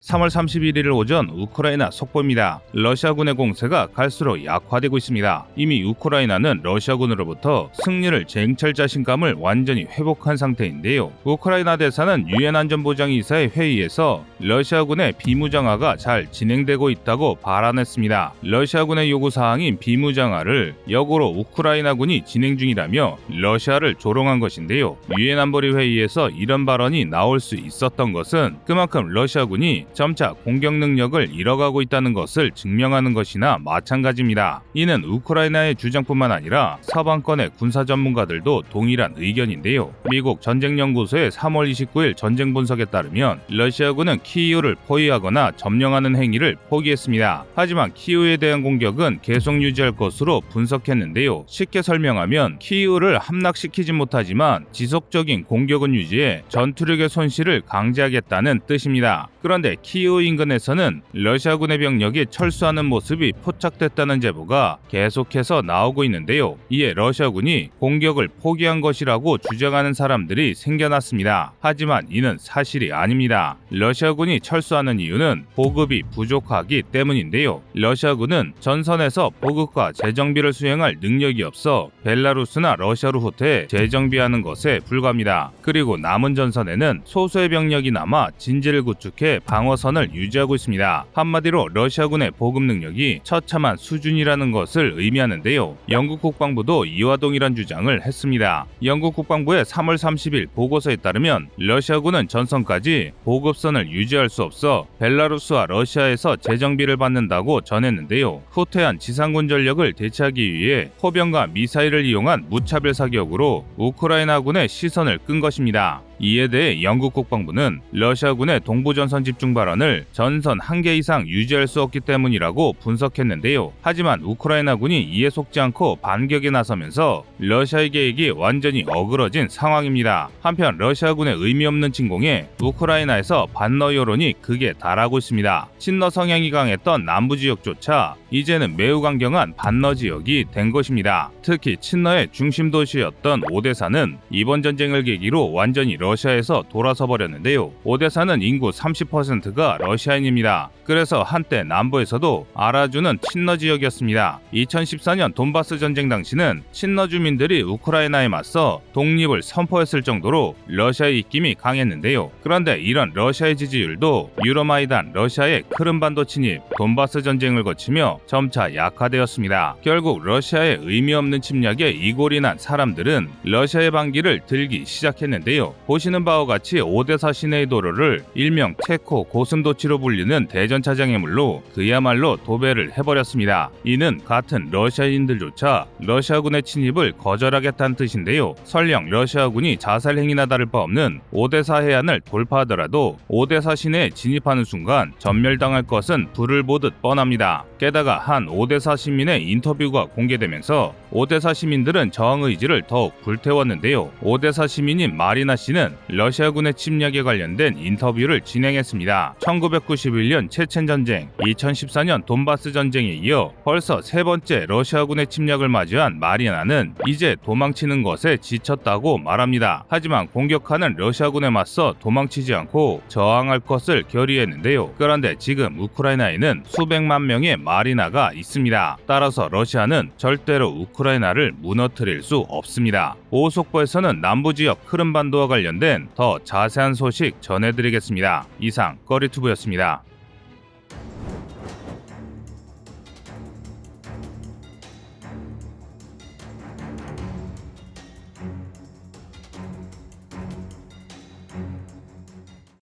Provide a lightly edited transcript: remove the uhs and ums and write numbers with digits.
3월 31일 오전 우크라이나 속보입니다. 러시아군의 공세가 갈수록 약화되고 있습니다. 이미 우크라이나는 러시아군으로부터 승리를 쟁취할 자신감을 완전히 회복한 상태인데요. 우크라이나 대사는 유엔 안전보장이사의 회의에서 러시아군의 비무장화가 잘 진행되고 있다고 발언했습니다. 러시아군의 요구사항인 비무장화를 역으로 우크라이나군이 진행 중이라며 러시아를 조롱한 것인데요. 유엔 안보리 회의에서 이런 발언이 나올 수 있었던 것은 그만큼 러시아군이 점차 공격 능력을 잃어가고 있다는 것을 증명하는 것이나 마찬가지입니다. 이는 우크라이나의 주장뿐만 아니라 서방권의 군사 전문가들도 동일한 의견인데요. 미국 전쟁연구소의 3월 29일 전쟁 분석에 따르면 러시아군은 키이우를 포위하거나 점령하는 행위를 포기했습니다. 하지만 키이우에 대한 공격은 계속 유지할 것으로 분석했는데요. 쉽게 설명하면 키이우를 함락시키진 못하지만 지속적인 공격은 유지해 전투력의 손실을 강제하겠다는 뜻입니다. 그런데 키이우 인근에서는 러시아군의 병력이 철수하는 모습이 포착됐다는 제보가 계속해서 나오고 있는데요. 이에 러시아군이 공격을 포기한 것이라고 주장하는 사람들이 생겨났습니다. 하지만 이는 사실이 아닙니다. 러시아군이 철수하는 이유는 보급이 부족하기 때문인데요. 러시아군은 전선에서 보급과 재정비를 수행할 능력이 없어 벨라루스나 러시아로 후퇴해 재정비하는 것에 불과합니다. 그리고 남은 전선에는 소수의 병력이 남아 진지를 구축해 방어선을 유지하고 있습니다. 한마디로 러시아군의 보급 능력이 처참한 수준이라는 것을 의미하는데요. 영국 국방부도 이와 동일한 주장을 했습니다. 영국 국방부의 3월 30일 보고서에 따르면 러시아군은 전선까지 보급선을 유지할 수 없어 벨라루스와 러시아에서 재정비를 받는다고 전했는데요. 후퇴한 지상군 전력을 대체하기 위해 포병과 미사일을 이용한 무차별 사격으로 우크라이나군의 시선을 끈 것입니다. 이에 대해 영국 국방부는 러시아군의 동부전선 집중 발언을 전선 1개 이상 유지할 수 없기 때문이라고 분석했는데요. 하지만 우크라이나군이 이에 속지 않고 반격에 나서면서 러시아의 계획이 완전히 어그러진 상황입니다. 한편 러시아군의 의미 없는 침공에 우크라이나에서 반러 여론이 극에 달하고 있습니다. 친러 성향이 강했던 남부 지역조차 이제는 매우 강경한 반러 지역이 된 것입니다. 특히 친러의 중심 도시였던 오데사는 이번 전쟁을 계기로 완전히 러시아에서 돌아서 버렸는데요. 오데사는 인구 30%가 러시아인입니다. 그래서 한때 남부에서도 알아주는 친러 지역이었습니다. 2014년 돈바스 전쟁 당시는 친러 주민들이 우크라이나에 맞서 독립을 선포했을 정도로 러시아의 입김이 강했는데요. 그런데 이런 러시아의 지지율도 유로마이단, 러시아의 크림반도 침입, 돈바스 전쟁을 거치며 점차 약화되었습니다. 결국 러시아의 의미 없는 침략에 이골이 난 사람들은 러시아의 반기를 들기 시작했는데요. 보시는 바와 같이 오데사 시내의 도로를 일명 체코 고슴도치로 불리는 대전차장애물로 그야말로 도배를 해버렸습니다. 이는 같은 러시아인들조차 러시아군의 침입을 거절하겠다는 뜻인데요. 설령 러시아군이 자살 행위나 다를 바 없는 오데사 해안을 돌파하더라도 오데사 시내에 진입하는 순간 전멸당할 것은 불을 보듯 뻔합니다. 게다가 한 오데사 시민의 인터뷰가 공개되면서 오데사 시민들은 저항 의지를 더욱 불태웠는데요. 오데사 시민인 마리나 씨는 러시아군의 침략에 관련된 인터뷰를 진행했습니다. 1991년 체첸 전쟁, 2014년 돈바스 전쟁에 이어 벌써 세 번째 러시아군의 침략을 맞이한 마리나는 이제 도망치는 것에 지쳤다고 말합니다. 하지만 공격하는 러시아군에 맞서 도망치지 않고 저항할 것을 결의했는데요. 그런데 지금 우크라이나에는 수백만 명의 마리나가 있습니다. 따라서 러시아는 절대로 우크라이나를 무너뜨릴 수 없습니다. 오속보에서는 남부지역 크림반도와 관련된 더 자세한 소식 전해드리겠습니다. 이상 꺼리투브였습니다.